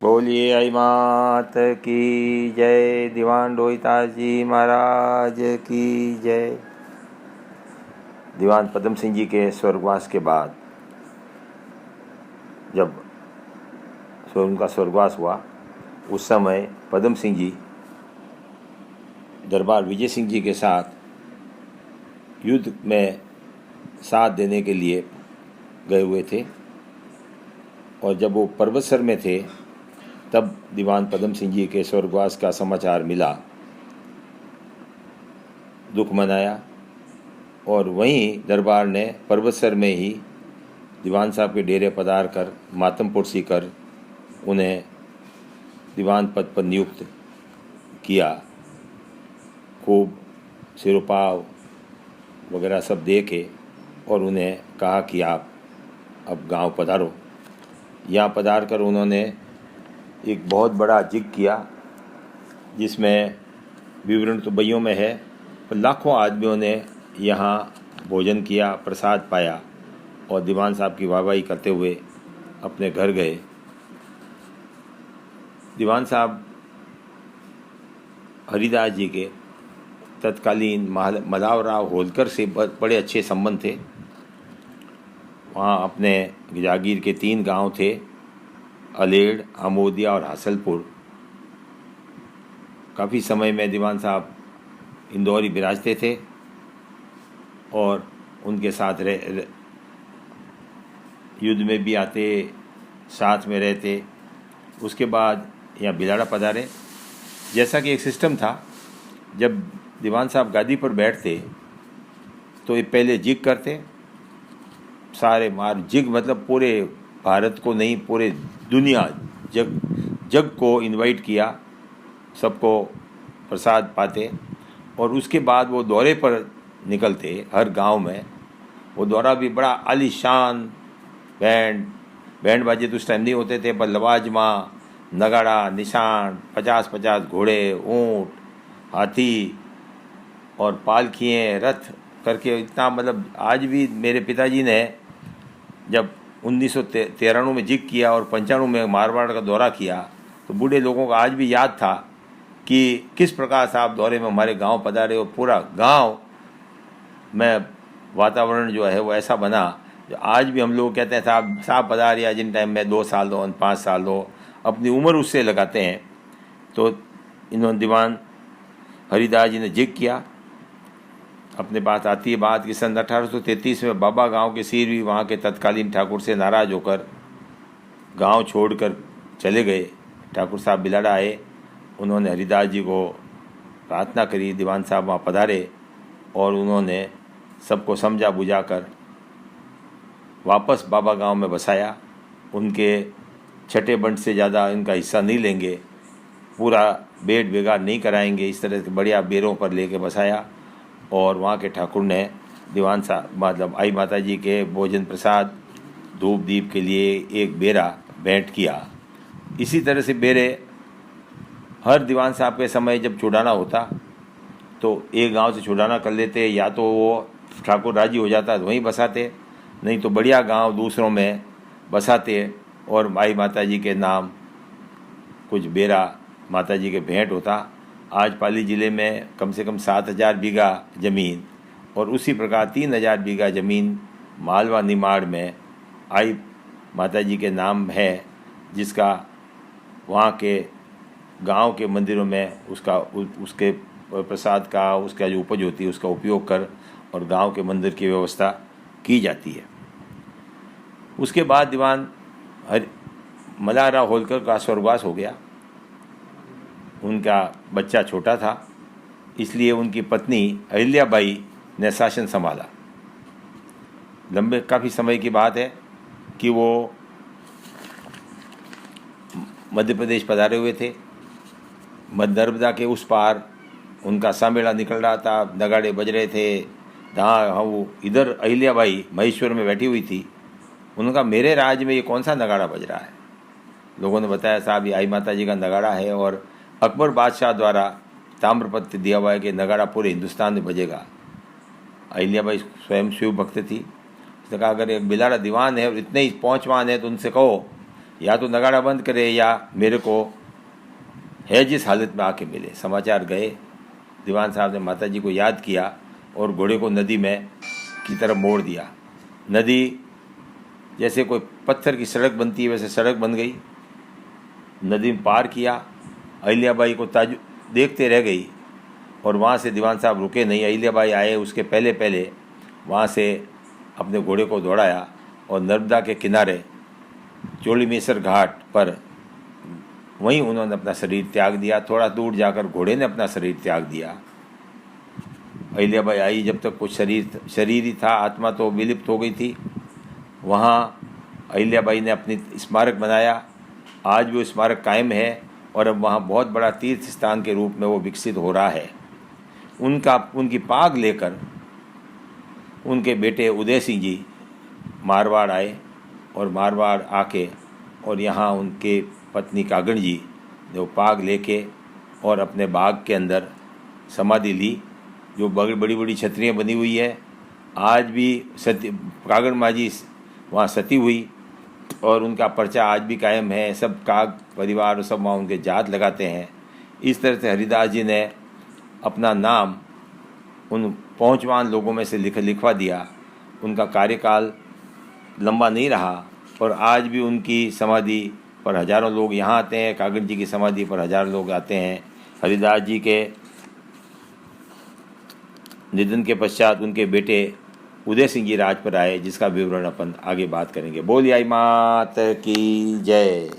बोलिए आई मात की जय। दीवान रोहितास जी महाराज की जय। दीवान पदम सिंह जी के स्वर्गवास के बाद जब उनका स्वर्गवास हुआ उस समय पदम सिंह जी दरबार विजय सिंह जी के साथ युद्ध में साथ देने के लिए गए हुए थे और जब वो पर्वतसर में थे तब दीवान पदम सिंह जी के स्वर्गवास का समाचार मिला। दुख मनाया और वहीं दरबार ने पर्वतसर में ही दीवान साहब के डेरे पधार कर मातम पुरसी कर उन्हें दीवान पद पर नियुक्त किया। खूब सिरोपाव वगैरह सब दे के और उन्हें कहा कि आप अब गांव पधारो। यहाँ पधार कर उन्होंने एक बहुत बड़ा जिग किया जिसमें विवरण तो बइयों में है, पर लाखों आदमियों ने यहाँ भोजन किया, प्रसाद पाया और दीवान साहब की वाहवाही करते हुए अपने घर गए। दीवान साहब हरिदास जी के तत्कालीन मलावराव होलकर से बड़े अच्छे संबंध थे। वहाँ अपने जागीर के 3 गांव थे, अलेड़, आमोदिया और हासलपुर। काफ़ी समय में दीवान साहब इंदौर ही विराजते थे और उनके साथ युद्ध में भी आते, साथ में रहते। उसके बाद यहाँ बिलाड़ा पधारे। जैसा कि एक सिस्टम था, जब दीवान साहब गादी पर बैठते तो ये पहले जिग करते, सारे जिग मतलब पूरे भारत को नहीं, पूरे दुनिया जग को इनवाइट किया, सबको प्रसाद पाते और उसके बाद वो दौरे पर निकलते हर गांव में। वो दौरा भी बड़ा आलीशान, बैंड बाजे तो उस टाइम नहीं होते थे, पर लवाजमा, नगाड़ा, निशान, 50-50 घोड़े, ऊँट, हाथी और पालकियाँ, रथ करके इतना, मतलब आज भी मेरे पिताजी ने जब 1993 में जिग किया और 95 में मारवाड़ का दौरा किया तो बूढ़े लोगों का आज भी याद था कि किस प्रकार से आप दौरे में हमारे गांव पधारे और पूरा गांव में वातावरण जो है वो ऐसा बना जो आज भी हम लोग कहते हैं साहब पधारिया, जिन टाइम में 2 साल दो, 5 साल दो, अपनी उम्र उससे लगाते हैं। तो इन्होंने दीवान हरिदास जी ने जिग किया। अपने पास आती है बात कि सन 1833 में बाबा गांव के सिर भी वहाँ के तत्कालीन ठाकुर से नाराज़ होकर गांव छोड़कर चले गए। ठाकुर साहब बिलाड़ा आए, उन्होंने हरिदास जी को प्रार्थना करी, दीवान साहब वहाँ पधारे और उन्होंने सबको समझा बुझा कर वापस बाबा गांव में बसाया। उनके छठे बंड से ज़्यादा इनका हिस्सा नहीं लेंगे, पूरा बेड बेगार नहीं कराएंगे, इस तरह के बढ़िया बेरों पर लेके बसाया। और वहाँ के ठाकुर ने दीवान साहब मतलब आई माता जी के भोजन प्रसाद धूप दीप के लिए एक बेरा भेंट किया। इसी तरह से बेरे हर दीवान साहब के समय जब छुड़ाना होता तो एक गांव से छुड़ाना कर लेते, या तो वो ठाकुर राजी हो जाता तो वहीं बसाते, नहीं तो बढ़िया गांव दूसरों में बसाते और आई माता जी के नाम कुछ बेरा माता जी के भेंट होता। आज पाली ज़िले में कम से कम 7,000 बीघा ज़मीन और उसी प्रकार 3,000 बीघा ज़मीन मालवा निमाड़ में आई माता जी के नाम है, जिसका वहाँ के गांव के मंदिरों में उसके प्रसाद का, उसका जो उपज होती है उसका उपयोग कर और गांव के मंदिर की व्यवस्था की जाती है। उसके बाद दीवान मल्हारराव होलकर का स्वर्गवास हो गया। उनका बच्चा छोटा था, इसलिए उनकी पत्नी अहिल्याबाई ने शासन संभाला। लंबे काफ़ी समय की बात है कि वो मध्य प्रदेश पधारे हुए थे। नर्मदा के उस पार उनका सामेला निकल रहा था, नगाड़े बज रहे थे। जहाँ वो इधर अहिल्याबाई महेश्वर में बैठी हुई थी, उनका मेरे राज्य में ये कौन सा नगाड़ा बज रहा है। लोगों ने बताया साहब ये आई माता जी का नगाड़ा है और अकबर बादशाह द्वारा ताम्रपत्र दिया हुआ है कि नगाड़ा पूरे हिंदुस्तान में बजेगा। अहिल्याबाई स्वयं शिव भक्त थी। उसने कहा अगर एक बिलाड़ा दीवान है और इतने ही पहुँचवान है तो उनसे कहो या तो नगाड़ा बंद करे या मेरे को है जिस हालत में आके मिले। समाचार गए, दीवान साहब ने माता जी को याद किया और घोड़े को नदी में की तरफ मोड़ दिया। नदी जैसे कोई पत्थर की सड़क बनती है वैसे सड़क बन गई। नदी में पार किया। अहिल्याबाई को देखते रह गई और वहाँ से दीवान साहब रुके नहीं। अहिल्याबाई आए उसके पहले पहले वहाँ से अपने घोड़े को दौड़ाया और नर्मदा के किनारे चोलीमेसर घाट पर वहीं उन्होंने अपना शरीर त्याग दिया। थोड़ा दूर जाकर घोड़े ने अपना शरीर त्याग दिया। अहिल्याबाई आई जब तक कुछ शरीर ही था, आत्मा तो विलुप्त हो गई थी। वहाँ अहिल्याबाई ने अपनी स्मारक बनाया। आज वो स्मारक कायम है और अब वहाँ बहुत बड़ा तीर्थ स्थान के रूप में वो विकसित हो रहा है। उनकी पाग लेकर उनके बेटे उदय सिंह जी मारवाड़ आए और मारवाड़ आके और यहाँ उनके पत्नी कागण जी ने वो पाग लेके और अपने बाग के अंदर समाधि ली, जो बड़ी बड़ी छतरियाँ बनी हुई है। आज भी कागण माँ जी वहाँ सती हुई और उनका पर्चा आज भी कायम है। सब काग परिवार सब वहाँ उनके जात लगाते हैं। इस तरह से हरिदास जी ने अपना नाम उन पहुँचवान लोगों में से लिखवा दिया। उनका कार्यकाल लंबा नहीं रहा और आज भी उनकी समाधि पर हजारों लोग यहाँ आते हैं। कागण जी की समाधि पर हजारों लोग आते हैं। हरिदास जी के निधन के पश्चात उनके बेटे उदय सिंह जी राज पर आए, जिसका विवरण अपन आगे बात करेंगे। बोलिए आई मात की जय।